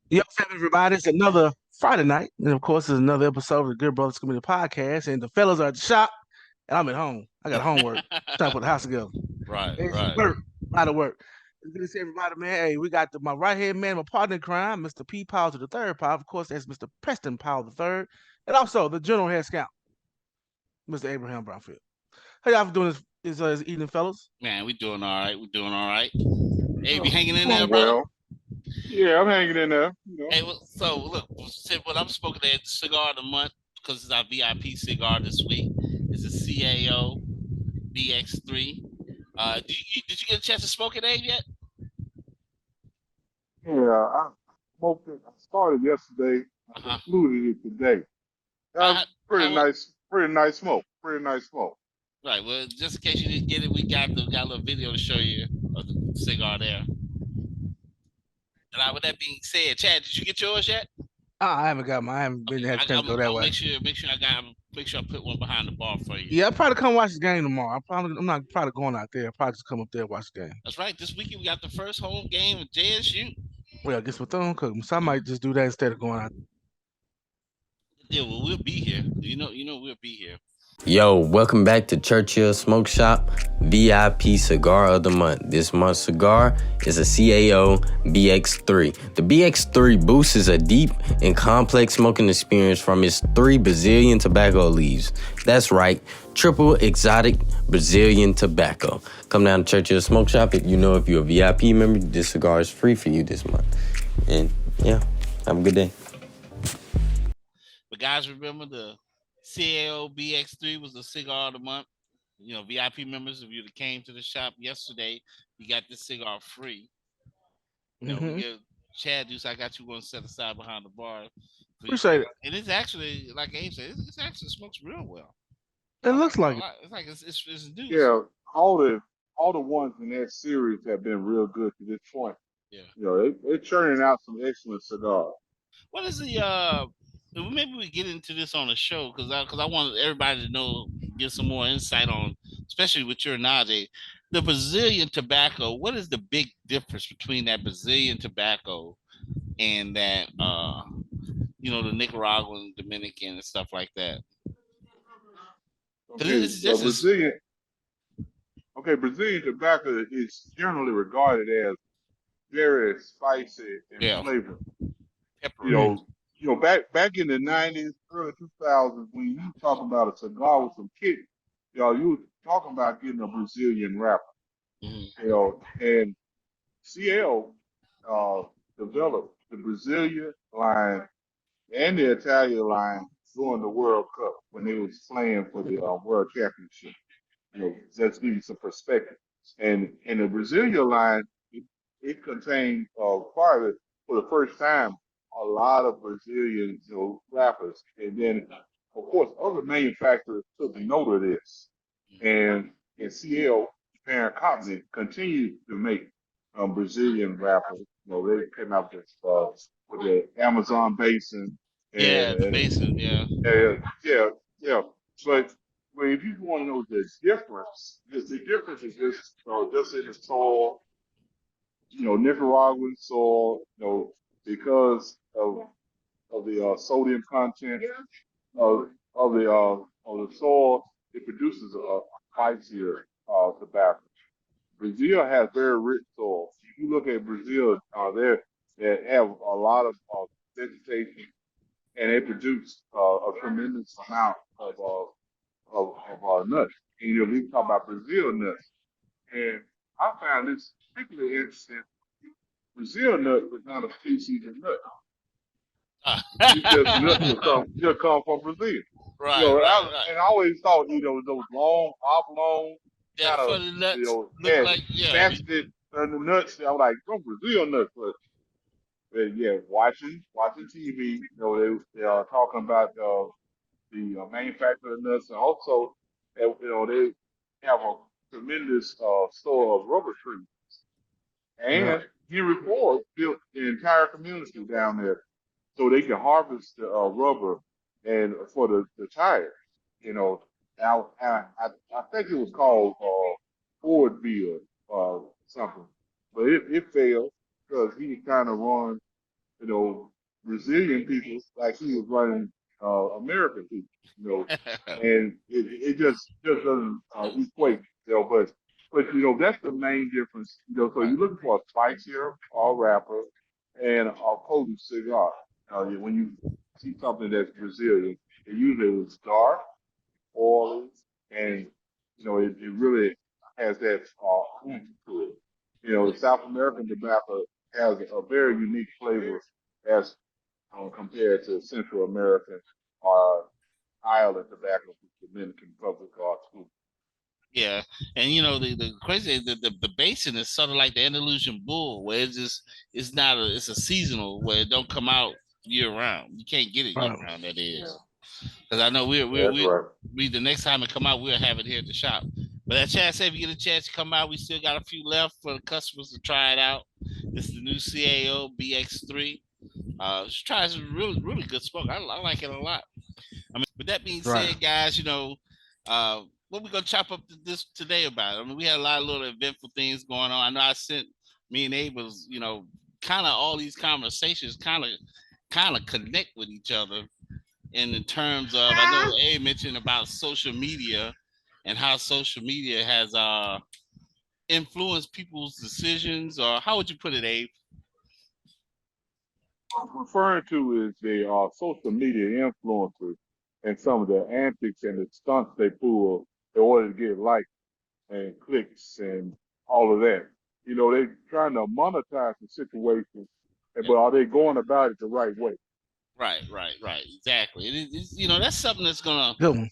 Yo, what's up, everybody? It's another Friday night. And of course, it's another episode of the Good Brothers Community Podcast. And the fellas are at the shop, and I'm at home. I got homework. Trying to put the house together. Right, It's right. work. A lot of work. It's good to see everybody, man. Hey, we got my right hand man, my partner in crime, Mr. P. Powell to the third Powell. Of course, that's Mr. Preston Powell the third. And also the general head scout, Mr. Abraham Brownfield. How y'all doing this evening, fellas? Man, we doing all right. We doing all right. Hey, we Oh, hanging in there, doing brother. well. Yeah, I'm hanging in there. Hey, so look, what I'm smoking at cigar of the month because it's our VIP cigar this week. It's a CAO BX3. Did you get a chance to smoke it, Abe, yet? Yeah, I smoked it. I started yesterday. I Uh-huh. concluded it today. How, how, Pretty nice smoke. Pretty nice smoke. right. Well, just in case you didn't get it, we got a little video to show you of the cigar there. And with that being said, Chad, did you get yours yet? I haven't been Okay, had a chance to go that I'll way. make sure I put one behind the bar for you. Yeah, I'll probably come watch the game tomorrow. I'm not probably going out there. I'll probably just come up there and watch the game. That's right. This weekend we got the first home game of JSU. Well, I guess with them cooking. So I might just do that instead of going out. Yeah, well, we'll be here. We'll be here. Yo, welcome back to Churchill Smoke Shop VIP Cigar of the Month. This month's cigar is a CAO BX3. The BX3 boosts a deep and complex smoking experience from its 3 Brazilian tobacco leaves. That's right, triple exotic Brazilian tobacco. Come down to Churchill Smoke Shop. If you're a VIP member, this cigar is free for you this month. And yeah, have a good day. But guys, remember the CAO BX3 was the cigar of the month. VIP members, if you came to the shop yesterday, you got this cigar free. We Mm-hmm. get Chad Deuce. I got you one set aside behind the bar. Appreciate it. And it's actually, like Abe said, it's actually smokes real well. It looks like it. It's like it's deuce. Yeah, all the ones in that series have been real good to this point. Yeah. They're churning out some excellent cigars. What is the maybe we get into this on the show because I want everybody to know, get some more insight on, especially with your knowledge, the Brazilian tobacco. What is the big difference between that Brazilian tobacco and that the Nicaraguan, Dominican, and stuff like that? Because Okay, it's just as Brazilian tobacco is generally regarded as very spicy and yeah, flavorful. You peppery. know, back in the '90s, early 2000s, when you talk about a cigar with some kick, you were talking about getting a Brazilian wrapper. Mm-hmm. And CL uh, developed the Brazilian line and the Italian line during the World Cup when they was playing for the World Championship. Just give you some perspective. And in the Brazilian line, it contained part of it for the first time a lot of Brazilian rappers, and then of course other manufacturers took note of this, and CL parent company continued to make Brazilian rappers. They came out with the Amazon basin Yeah, the and basin. Yeah. yeah, yeah. But if you want to know the difference, the difference is just in the soil, Nicaraguan soil, because of the sodium content of of the soil, it produces a spicier tobacco. Brazil has very rich soil. If you look at Brazil, they have a lot of vegetation, and they produce a tremendous amount of nuts. And we talk about Brazil nuts, and I found this particularly interesting. Brazil nut is not a species of nut. It's just nuts that come from Brazil. Right, right, right. And I always thought, those long, oblong, Yeah, the kind of, funny nuts look had like faceted nuts. I was like, from Brazil nuts, but yeah, watching TV, they are talking about the manufacturer of nuts, and also, they have a tremendous store of rubber trees. Yeah. And Henry Ford built the entire community down there so they can harvest the rubber and for the tires. You know, now I think it was called Fordville something, but it failed because he kind of run you know, Brazilian people like he was running American people, you know, and it just doesn't equate, you know. But you know that's the main difference, you know. So you're looking for a spicier or rapper and a potent cigar. When you see something that's Brazilian, it usually is dark, oily, and you know it really has that oomph to it. You know, South American tobacco has a very unique flavor as compared to Central American or Ireland tobacco, Dominican Republic, or Cuba. Yeah, and you know the crazy the basin is sort of like the Andalusian bull, where it's not it's a seasonal where it don't come out year round. You can't get it year Right. round. That is because I know That's right. we the next time it come out we'll have it here at the shop. But that chance, say if you get a chance to come out, we still got a few left for the customers to try it out. This is the new CAO BX3. Just try some really good smoke. I like it a lot. I mean, with that being Right. said, guys, you know, what we gonna chop up this today about? I mean, we had a lot of little eventful things going on. I know I sent me and Abe was, you know, kind of all these conversations kind of connect with each other in the terms of I know Abe mentioned about social media and how social media has influenced people's decisions, or how would you put it, Abe? What I'm referring to is the social media influencers and some of the antics and the stunts they pull in order to get likes and clicks and all of that. You know, they're trying to monetize the situation, but are they going about it the right way? Right. Exactly. It's, you know, that's something that's gonna Good one.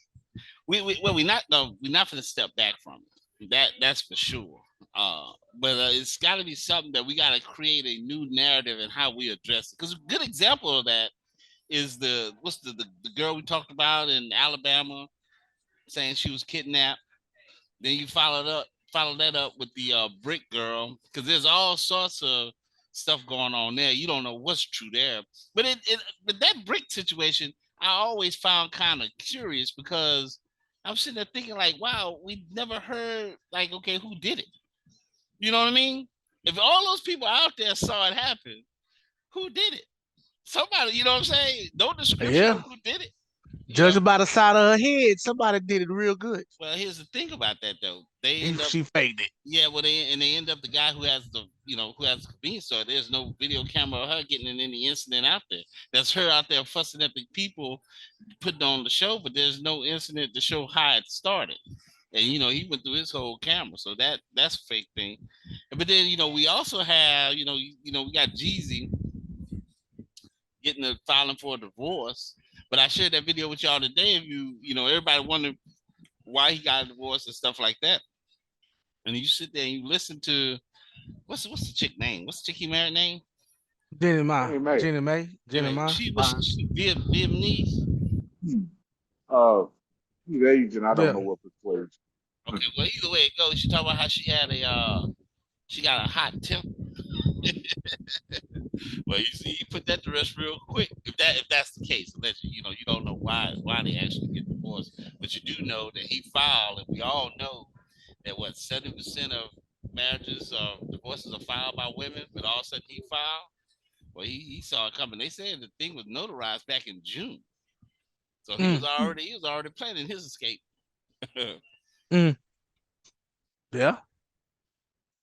we're not gonna step back from it. That's for sure. But it's got to be something that we got to create a new narrative and how we address it. Because a good example of that is the girl we talked about in Alabama saying she was kidnapped. Then you follow that up with the brick girl, because there's all sorts of stuff going on there. You don't know what's true there. But that brick situation, I always found kind of curious because I'm sitting there thinking like, wow, we never heard like, okay, who did it? You know what I mean? If all those people out there saw it happen, who did it? Somebody, you know what I'm saying? No description of Yeah. who did it. You know. Judging by the side of her head, somebody did it real good. Well, here's the thing about that though. They He, end up she faked it. Yeah, well, they end up the guy who has who has the convenience store. There's no video camera of her getting in any incident out there. That's her out there fussing at the people putting on the show, but there's no incident to show how it started. And you know, he went through his whole camera, so that's a fake thing. But then you know, we also have we got Jeezy getting a filing for a divorce. But I shared that video with y'all today. If everybody wondered why he got a divorce and stuff like that, and you sit there and you listen to what's the chick name? What's the chick he married name? Jenny Ma. Hey, May. Jenny May. Jenny Anyway, Ma. she Vietnamese. Hmm. Uh, he's Asian. I don't Yeah. know what persuades. Okay, well either way it goes, she talked about how she got a hot temper. Well, you see, you put that to rest real quick. If that's the case, unless you don't know why they actually get divorced, but you do know that he filed, and we all know that 70% of marriages divorces are filed by women, but all of a sudden he filed. Well, he saw it coming. They said the thing was notarized back in June, so Mm, he was already planning his escape. mm. Yeah.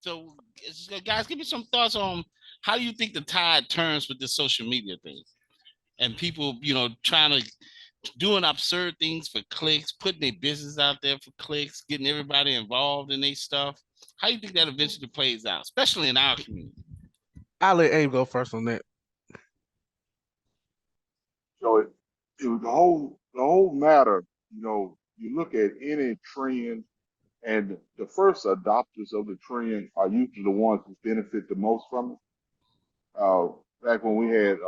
So, guys, give me some thoughts on how you think the tide turns with this social media thing and people, trying to doing absurd things for clicks, putting their business out there for clicks, getting everybody involved in their stuff. How do you think that eventually plays out, especially in our community? I'll let Abe go first on that. So it was the whole matter. You know, you look at any trend, and the first adopters of the trend are usually the ones who benefit the most from it. uh, Back when we had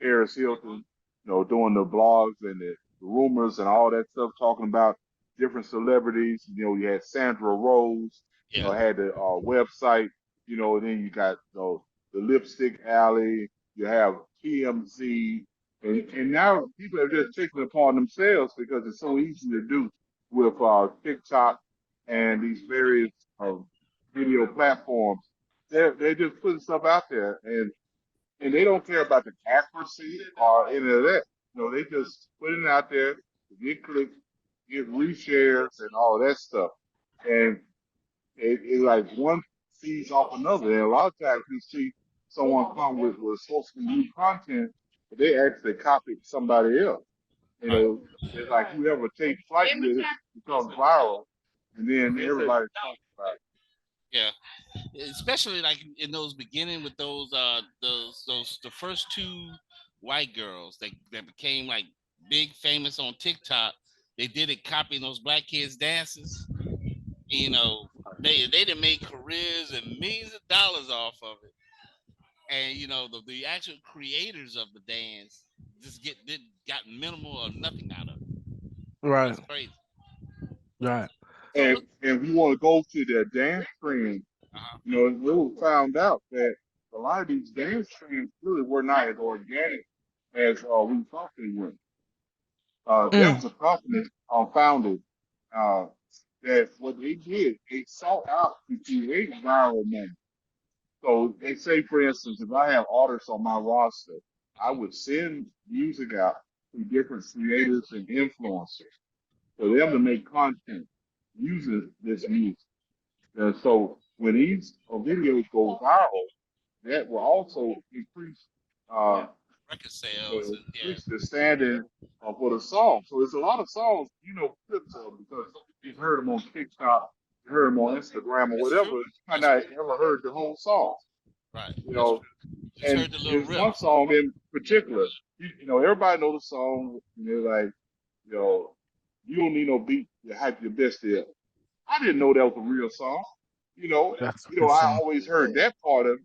Paris Hilton, doing the blogs and the rumors and all that stuff, talking about different celebrities. You know, you had Sandra Rose, Yeah, had the website. Then you got the Lipstick Alley. You have TMZ, and now people are just taking it upon themselves because it's so easy to do with TikTok and these various uh, video platforms. They're just putting stuff out there, and and they don't care about the accuracy or any of that. They just putting it out there to get clicks, get reshares, and all that stuff. And it like one feeds off another. And a lot of times you see someone come with supposed to be new content, but they actually copied somebody else. Right. It's like whoever takes flight with it becomes viral, and then everybody talks about it. Yeah. Especially like in those beginning with those the first two white girls that became like big famous on TikTok. They did it copying those black kids dances. You know, they didn't make careers and millions of dollars off of it. And the actual creators of the dance just got minimal or nothing out of it. Right. That's crazy. Right. So And we want to go to the dance trend. uh-huh. We found out that a lot of these dance trends really were not as organic as we thought they were. There Mm. was a company founded uh, that what they did, they sought out to create viral moments. So they say, for instance, if I have artists on my roster, I would send music out to different creators and influencers for them to make content using this music. And so when these videos go viral, that will also increase uh, Record sales the and yeah, increase the standing for the song. So there's a lot of songs, clips of because you've heard them on TikTok, you heard them on Instagram or that's whatever. true. You might That's not true. ever heard the whole song. Right. You That's know, true. Just and heard the little there's rip. one song in particular. Everybody knows the song. And they're like, you know, you don't need no beat to hype your best ever. I didn't know that was a real song. You know, That's a good I song. always heard that part of it.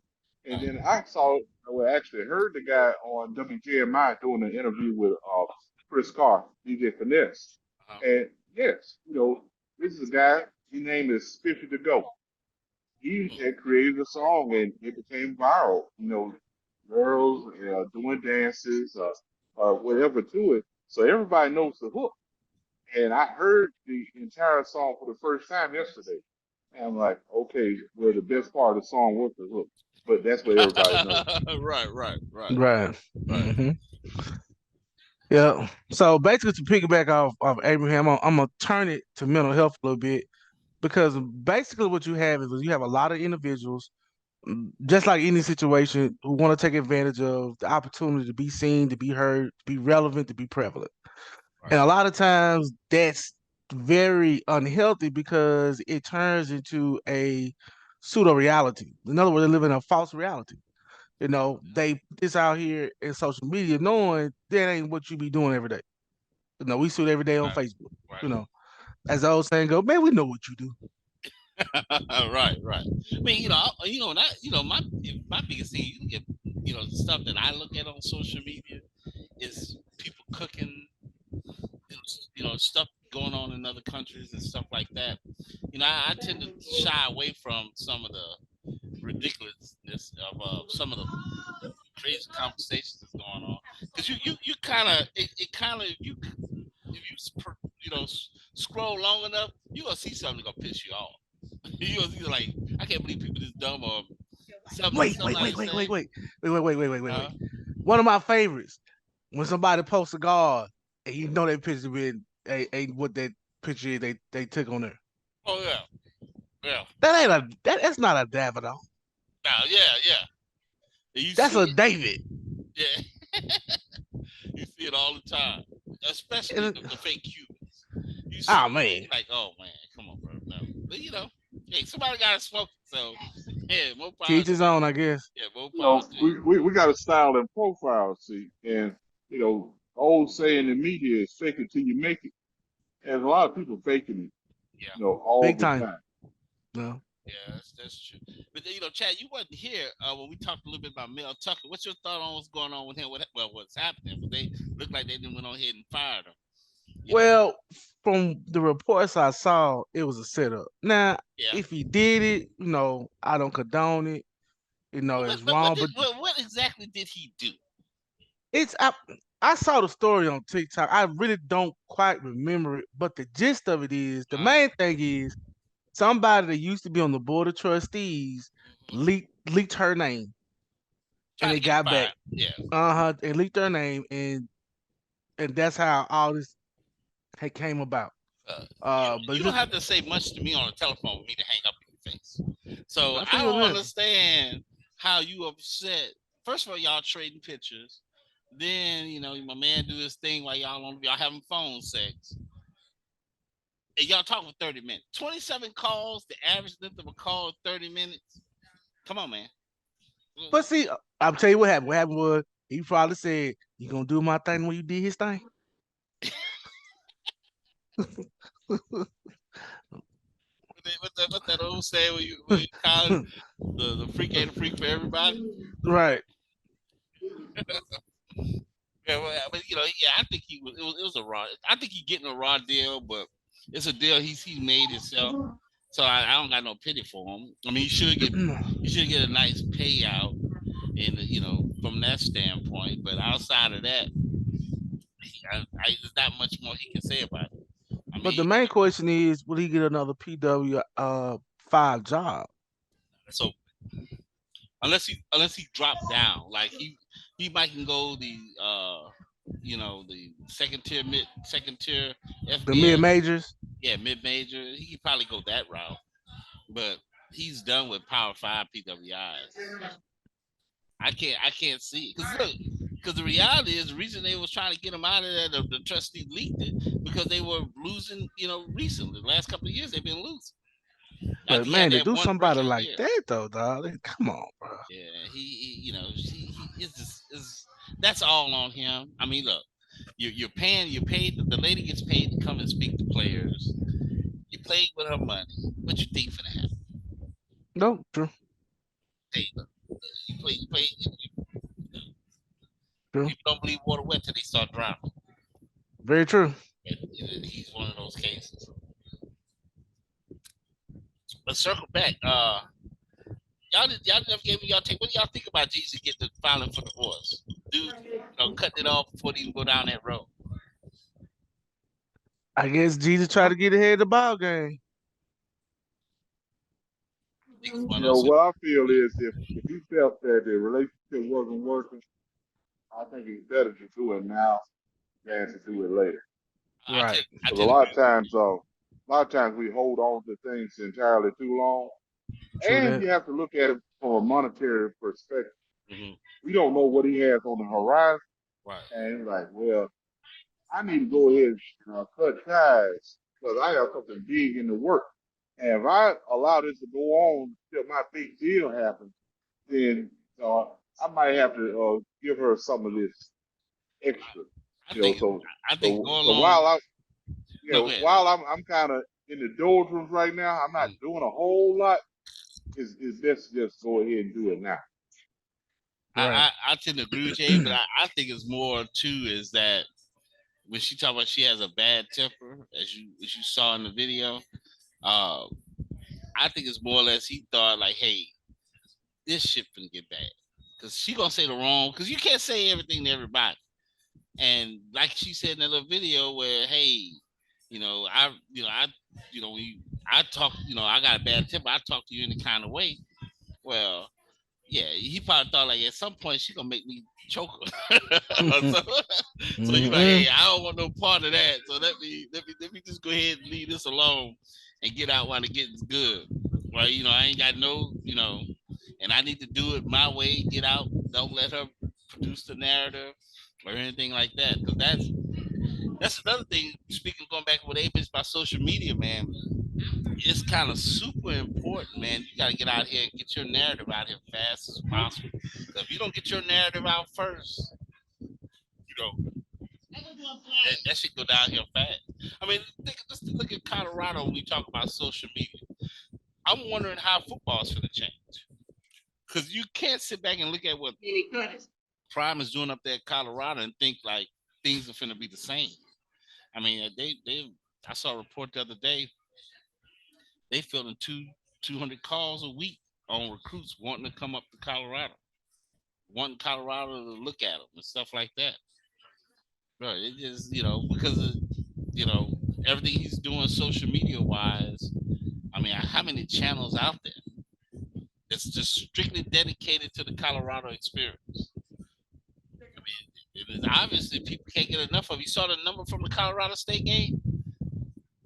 And then I actually heard the guy on WJMI doing an interview with Chris Carr, DJ Finesse. Uh-huh. And yes, this is a guy, his name is Spiffy to Go. He had created a song and it became viral. Girls doing dances or whatever to it. So everybody knows the hook. And I heard the entire song for the first time yesterday. And I'm like, okay, well, the best part of the song was the hook. But that's what everybody knows. Right. Right. Right. Hmm. Yeah. So basically, to piggyback off Abraham, I'm gonna turn it to mental health a little bit because basically what you have is you have a lot of individuals, just like any situation, who want to take advantage of the opportunity to be seen, to be heard, to be relevant, to be prevalent. Right. And a lot of times that's very unhealthy because it turns into a pseudo reality. In other words, they live in a false reality. They put this out here in social media knowing that ain't what you be doing every day. We see it every day on Right. Facebook. You Right. know, as the old saying go, man, we know what you do. Right. Right. I mean, my biggest thing, the stuff that I look at on social media is people cooking, stuff going on in other countries and stuff like that. I tend to shy away from some of the ridiculousness of some of the crazy conversations that's going on because you kind of it kind of if you scroll long enough, you gonna see something gonna piss you off. You gonna see like, I can't believe people this dumb or something Wait, wait, somebody wait, wait, wait, saying. wait, wait, Uh, wait. One of my favorites when somebody posts a guard and that picture been ain't what that picture is they took on there. oh yeah, yeah, That's not a Davidoff. yeah. And you That's see a it, David. yeah. You see it all the time, especially And, the fake Cubans. You see oh it, man, you're like, oh man, come on, bro, no. But hey, somebody gotta smoke it, so yeah, more to power each to his you. own, I guess. Yeah, more power to you. We got a style and profile, see. And, old saying in media is fake it till you make it. And a lot of people faking it, Yeah. all Big the time. time. No. Yeah, that's true. But Chad, you wasn't here when we talked a little bit about Mel Tucker. What's your thought on what's going on with him? What's happening? But they look like they didn't went on ahead and fired him. Well, from the reports I saw, it was a setup. Now, Yeah. if he did it, I don't condone it. It's But wrong, but what exactly did he do? it's I saw the story on TikTok. I really don't quite remember it, but the gist of it is the Uh, main thing is somebody that used to be on the board of trustees mhm. leaked her name. and Trying they to get him got back. fired. Yeah. They leaked their name, and that's how all this had came about. Uh, But you it's don't just have to say much to me on the telephone for me to hang up in your face. So I I feel don't that. understand how you upset. First of all, y'all trading pictures. Then my man do his thing while y'all having phone sex, and y'all talk for 30 minutes. 27 calls. The average length of a call is 30 minutes. Come on, man. But see, I'll tell you what happened. What happened was he probably said, "You gonna do my thing when you did his thing." What's that old saying when you call it the freak ain't a freak for everybody? Right. Yeah, well, but yeah, I think it was a raw. I think he's getting a raw deal, but it's a deal he made himself. So I don't got no pity for him. I mean, you should get a nice payout, in from that standpoint. But outside of that, there's not much more he can say about it. I But the mean, main question is, will he get another PW 5 job? so unless he dropped down, like he might can go the second tier The mid FBS, majors? yeah, mid major. He could probably go that route, but he's done with Power Five PWIs. I can't see because look, because the reality is the reason they was trying to get him out of there, the trustee leaked it because they were losing. Recently, the last couple of years they've been losing. I But think he had man, to that do one somebody breakout like year. that though, dog, come on, bro. Yeah, he is just is that's all on him. I mean, look, you're paid. The lady gets paid to come and speak to players. You played with her money. What you think for that? No, true, Hey, look, you play. true, People don't believe water wet till they start drowning. very true. And he's one of those cases. But circle back. Y'all never gave me y'all take. What do y'all think about Jesus getting the filing for divorce? Dude, cutting it off before they even go down that road. I guess Jesus tried to get ahead of the ball game. I think it's one of those. What I feel is if he felt that the relationship wasn't working, I think it's better to do it now than to do it later. I Right, tend, I Because a tend to lot agree of with times, we hold on to things entirely too long, true and that. you have to look at it from a monetary perspective. you. We don't know what he has on the horizon, Right. and like, well, I need to go ahead and cut ties because I have something big in the work. And if I allow this to go on till my big deal happens, then uh, I might have to give her some of this extra. I You know, think so I think so go so along. while I No, go ahead. while I'm kind of in the doldrums right now, I'm not doing a whole lot. Is best to just go ahead and do it now. Right. I tend to agree with you, but I think it's more too is that when she talk about she has a bad temper, as you saw in the video, uh, I think it's more or less he thought like, hey, this shit finna get bad because she gonna say the wrong because you can't say everything to everybody. And like she said in that little video where, hey, when I talk, I got a bad temper. I talk to you any kind of way. Well, yeah, he probably thought like at some point she gonna make me choke her. so, so you like, Mm-mm. hey, I don't want no part of that. So let me just go ahead and leave this alone and get out while the getting's good. Well, I ain't got no, and I need to do it my way. Get out. Don't let her produce the narrative or anything like that. Because that's another thing. Speaking going back with Apex about social media, man, it's kind of super important, man. You got to get out here and get your narrative out here fast as possible. If you don't get your narrative out first, you know that should go down here fast. I mean, let's look at Colorado when we talk about social media. I'm wondering how football's going to change because you can't sit back and look at what Prime is doing up there in Colorado and think like things are going to be the same. I mean, I saw a report the other day. They fielding 200 calls a week on recruits wanting to come up to Colorado, wanting Colorado to look at them and stuff like that. Bro, it just because of you know everything he's doing social media wise. I mean, how many channels out there that's just strictly dedicated to the Colorado experience. I mean, it is obviously people can't get enough of. You saw the number from the Colorado State game,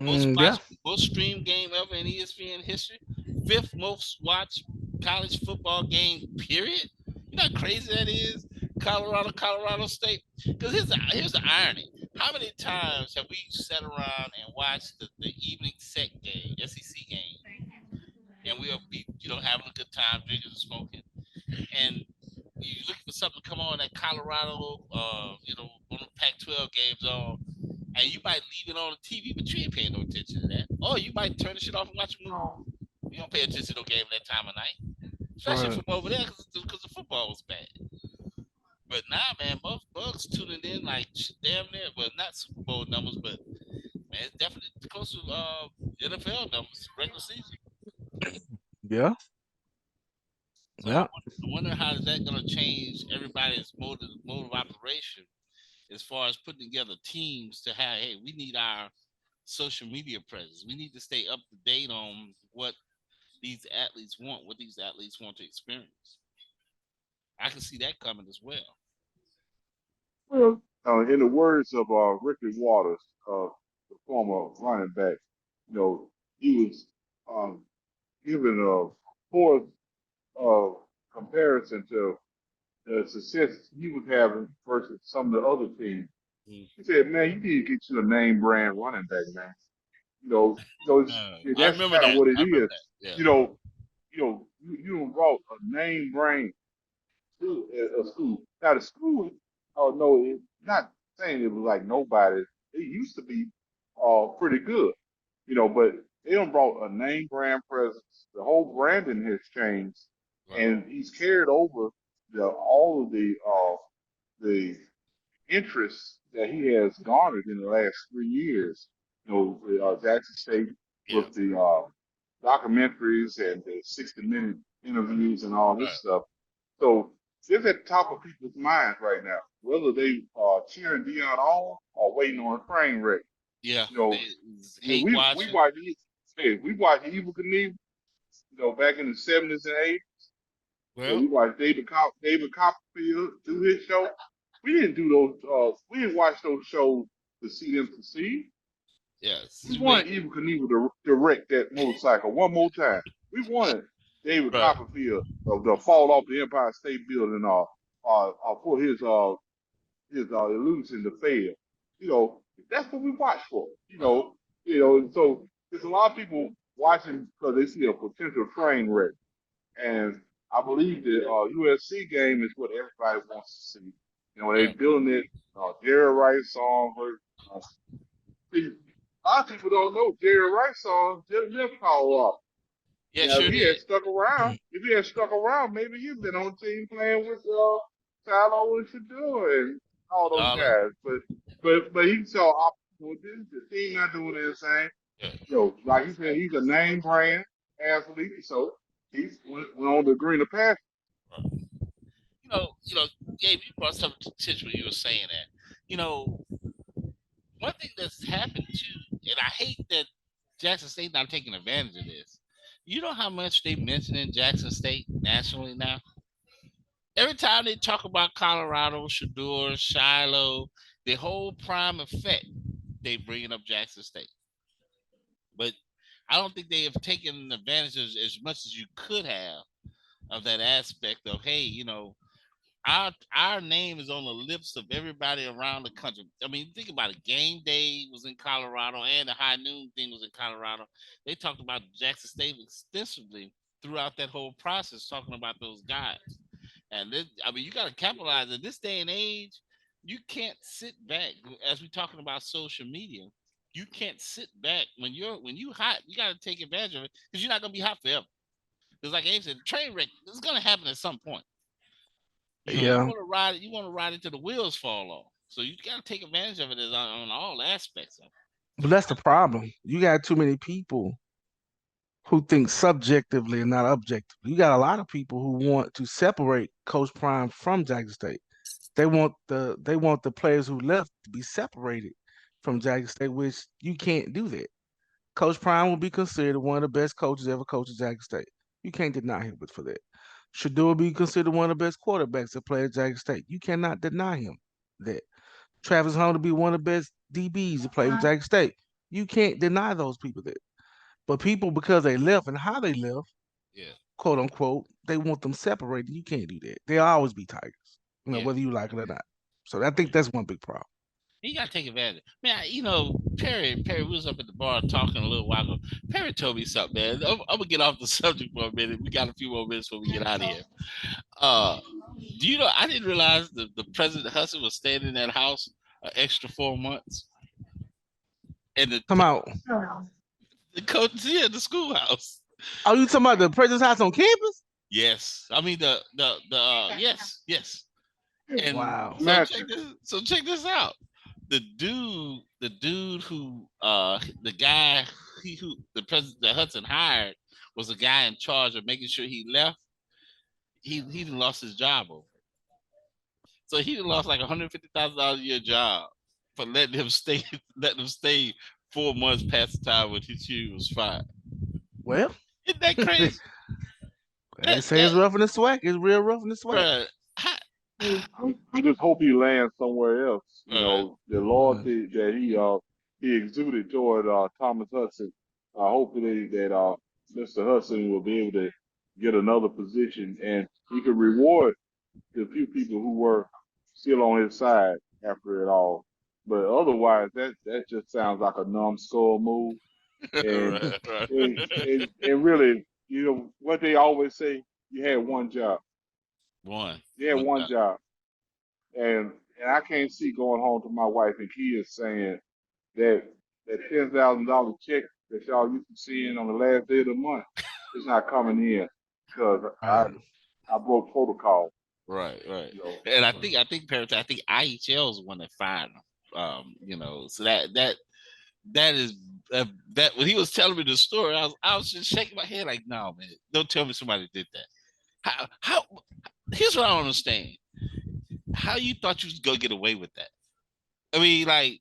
most Yeah, watched, most streamed game ever in ESPN history, fifth most watched college football game. Period. You know how crazy that is? Colorado State. Because here's the irony. How many times have we sat around and watched the evening set game, SEC game, and we'll be having a good time, drinking and smoking, and you looking for something to come on that Colorado, one of the Pac-12 games on, and you might leave it on the TV, but you ain't paying no attention to that. Or you might turn the shit off and watch a movie. You don't pay attention to no game that time of night, especially right. from over there because the football was bad. But now, man, most bugs tuning in like damn near, well, not Super Bowl numbers, but man, it's definitely close to NFL numbers, regular season. Yeah, So yeah. I wonder how is that going to change everybody's mode of operation as far as putting together teams to have, hey, we need our social media presence. We need to stay up to date on what these athletes want, what these athletes want to experience. I can see that coming as well. Well, in the words of Ricky Waters, the former running back, he was um, given a poor uh, comparison to the success he was having versus some of the other teams. Mm. He said, "Man, you need to get you a name brand running back, man. I That's remember kind of that. what it I remember is. that. Yeah. You know, you don't brought a name brand to a school. Now the school, oh no, not saying it was like nobody. It used to be pretty good, but they don't brought a name brand presence. The whole branding has changed, Right. and he's carried over all of the interest that he has garnered in the last 3 years. Jackson State Yeah. with the documentaries and the 60-minute interviews and all this Right. stuff. So it's at the top of people's minds right now, whether they are cheering Dion on or waiting on a train wreck. Yeah. You know, Hate we watching. watched we watched Evil Knievel, back in the 70s and 80s. Yeah, Well, we watched David Copperfield do his show. We didn't do those. We didn't watch those shows to see them succeed. yes. We You make wanted Evil Knievel to direct that motorcycle one more time. We wanted David right. Copperfield to fall off the Empire State Building for his illusion to fail. That's what we watch for. Right. So there's a lot of people watching because they see a potential train wreck. And I believe the USC game is what everybody wants to see. Yeah. They're building it. Jerry Rice song. See, a lot of people don't know Jerry Rice song just left Colorado. Yeah. Now, Sure did. if he had stuck around, maybe he'd been on the team playing with Tyler and Shador and all those Darling. guys. But he saw opportunities. The team not doing anything. Yeah. Like he said, he's a name brand athlete, so he's went on the greener path. Right. Gabe, you brought something to attention when you were saying that. You know, one thing that's happened too, and I hate that Jackson State not taking advantage of this. You know how much they mention in Jackson State nationally now? Every time they talk about Colorado, Shador, Shiloh, the whole prime effect, they bringing up Jackson State. But I don't think they have taken advantage of as much as you could have of that aspect of, hey, our name is on the lips of everybody around the country. I mean, think about it. Game Day was in Colorado, and the High Noon thing was in Colorado. They talked about Jackson State extensively throughout that whole process, talking about those guys. And this, I mean, you got to capitalize in this day and age. You can't sit back as we're talking about social media. You can't sit back when you hot. You got to take advantage of it because you're not gonna be hot forever. Because like Abe said, the train wreck is gonna happen at some point. You Yeah. want to ride it. You want to ride it till the wheels fall off. So you got to take advantage of it on all aspects of it. But that's the problem. You got too many people who think subjectively and not objectively. You got a lot of people who want to separate Coach Prime from Jackson State. They want the players who left to be separated from Jackson State, which you can't do that. Coach Prime will be considered one of the best coaches ever coached at Jackson State. You can't deny him for that. Shador be considered one of the best quarterbacks to play at Jackson State. You cannot deny him that. Travis Hunter to be one of the best DBs to play with Jackson State. You can't deny those people that. But people, because they left and how they left, Yeah, quote unquote, they want them separated. You can't do that. They'll always be Tigers, yeah. whether you like it or not. So I think that's one big problem. You gotta take advantage. Man, Perry, we was up at the bar talking a little while ago. Perry told me something, man. I'm gonna get off the subject for a minute. We got a few more minutes before we get out of here. Uh, do you know? I didn't realize the President Hudson was staying in that house an extra 4 months, and Come out. the coach, yeah, the schoolhouse. Oh, you talking about the president's house on campus? Yes, I mean yes. And Wow. so check this out. The dude who the guy who the president that Hudson hired was the guy in charge of making sure he left. He done lost his job over it. So he done lost like $150,000 a year job for letting him stay letting him stay 4 months past the time when he was fired. Well, Isn't that crazy? they say it's rough in the swag. It's real rough in the swag. Bruh, I just hope he lands somewhere else. You know, the loyalty that he exuded toward Thomas Hudson. I hope that Mr. Hudson will be able to get another position and he could reward the few people who were still on his side after it all. But otherwise, that just sounds like a numbskull move. And right. and really, you know what they always say: you had one job. One. You had one job. And I can't see going home to my wife and kids saying that that $10,000 check that y'all used to seeing on the last day of the month is not coming in because I broke protocol. Right. You know. And I think parents, I think IHL is the one that fired him. So that is that when he was telling me the story, I was just shaking my head like, no, man, don't tell me somebody did that. How here's what I don't understand. How you thought you was gonna get away with that? I mean, like,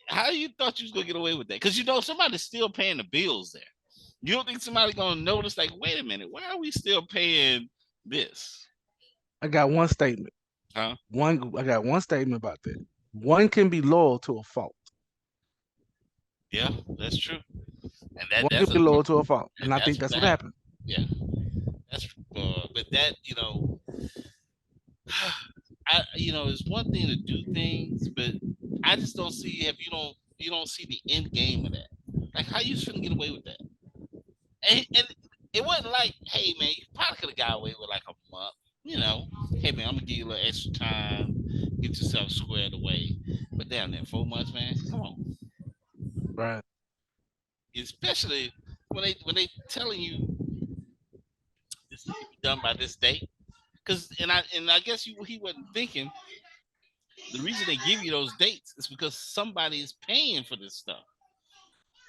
how you thought you was gonna get away with that? Because somebody's still paying the bills there. You don't think somebody's gonna notice? Like, wait a minute, why are we still paying this? I got one statement. Huh? I got one statement about that. One can be loyal to a fault. Yeah, that's true. And One can be loyal to a fault, and I think that's what happened. Yeah, that's but that it's one thing to do things, but I just don't see if you don't see the end game of that. Like, how you shouldn't get away with that? And it wasn't like, hey man, you probably could have got away with like a month. Hey man, I'm gonna give you a little extra time, get yourself squared away. But down there, 4 months, man, come on. Right. Especially when they telling you this needs to be done by this date. I guess he wasn't thinking the reason they give you those dates is because somebody is paying for this stuff.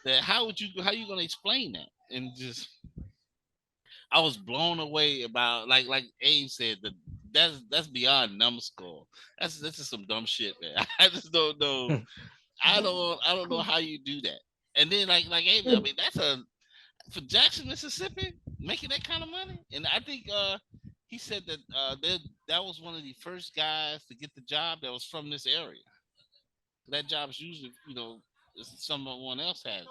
That how you gonna explain that? And just I was blown away about like Abe said that that's beyond numbskull. That's just some dumb shit, man. I just don't know. I don't know how you do that. And then like Abe, I mean that's for Jackson, Mississippi, making that kind of money. And I think he said that that was one of the first guys to get the job that was from this area. That job is usually someone else has it.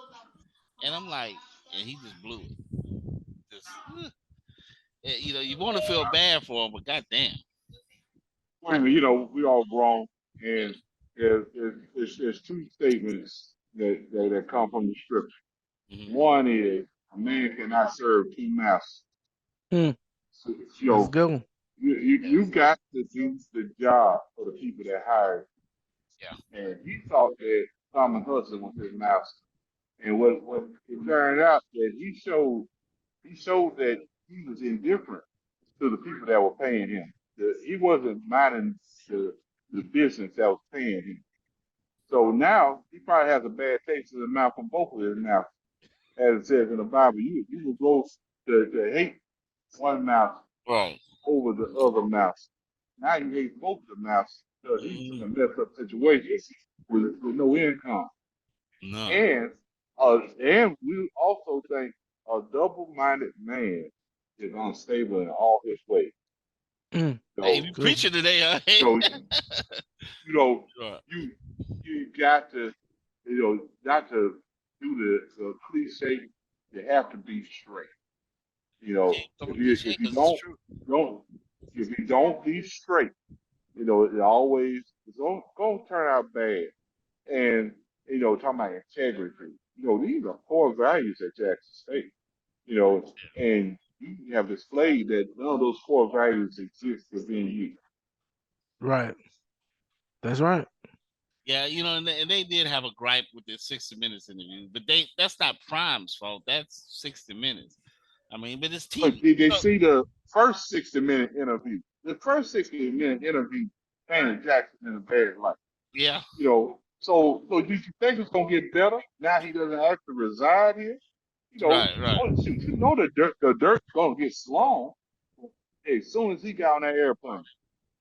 And I'm like, and he just blew it. Just, you want to feel bad for him, but goddamn. Well, we all grown, and there's two statements that come from the scripture. Mm-hmm. One is a man cannot serve two masters. So, Let's go. You got to do the job for the people that hired you. Yeah. And he thought that Thomas Hudson was his master. And what it turned out that he showed that he was indifferent to the people that were paying him. He wasn't minding the business that was paying him. So now he probably has a bad taste in the mouth from both of his mouths. As it says in the Bible, you will go to hate one mouth over the other mouth. Now you hate both of the mouths because he's in a messed up situation with no income. No. And we also think a double-minded man is unstable in all his ways. Mm. Hey, So, we Good. preaching today, huh? you know, you know, Sure. you got to, not to do the cliche. You have to be straight. Can't become a cliche If you because it's true. don't if you don't be straight, it always it's gonna turn out bad. And talking about integrity, these are core values at Jackson State. And you have displayed that none of those core values exist within you. Right. That's right. Yeah, and they did have a gripe with the 60 Minutes interview, but that's not Prime's fault. That's 60 Minutes. I mean, but it's But TV. did they see the first 60-minute interview? The first 60-minute interview painted Jackson in a bad light. Yeah, So did you think it's gonna get better now he doesn't have to reside here? right. Oh shoot, the dirt's gonna get slung as soon as he got on that airplane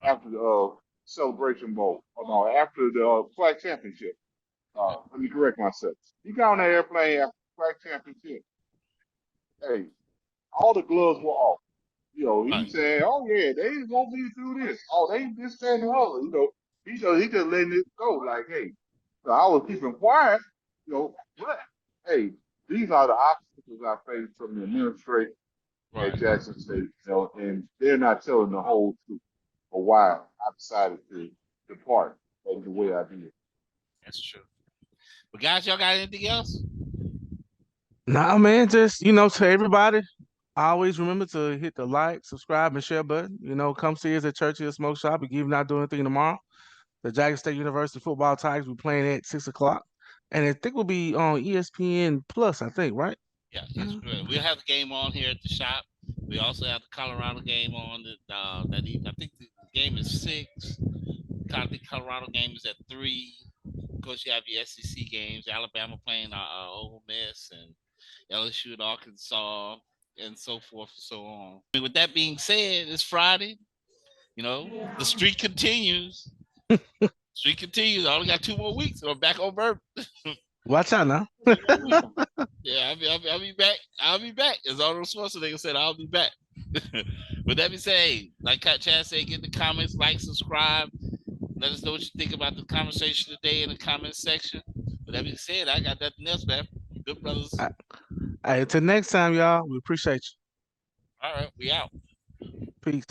after the celebration bowl. Oh no, after the flag championship. Let me correct myself. He got on that airplane after the flag championship. Hey, all the gloves were off. He Right. saying, "Oh yeah, they didn't want me to do this. Oh, they this that, and the other." He just letting it go. Like, hey, so I was keeping quiet. But hey, these are the obstacles I face from the administration at Right. Jackson State. And they're not telling the whole truth of why I decided to depart the way I did. That's true. But guys, y'all got anything else? Nah, man, just to everybody, always remember to hit the like, subscribe, and share button. Come see us at Churchill Smoke Shop. If you're not doing anything tomorrow, the Jackson State University football Tigers will be playing at 6 o'clock, and I think we'll be on ESPN Plus. I think, right? Yeah, that's good. We'll have the game on here at the shop. We also have the Colorado game on that evening. I think the game is 6. I think Colorado game is at 3. Of course, you have your SEC games. Alabama playing Ole Miss and LSU at Arkansas, and so forth and so on. I mean, with that being said, it's Friday. The streak continues. Streak continues. I only got 2 more weeks. I'm back on Burp. Watch out now. Yeah, I'll be back. I'll be back. As Arnold Schwarzenegger said, I'll be back. With that being said, hey, like Chad said, get in the comments, like, subscribe. Let us know what you think about the conversation today in the comments section. With that being said, I got nothing else, man. Good brothers. All right, until next time, y'all. We appreciate you. All right, we out. Peace.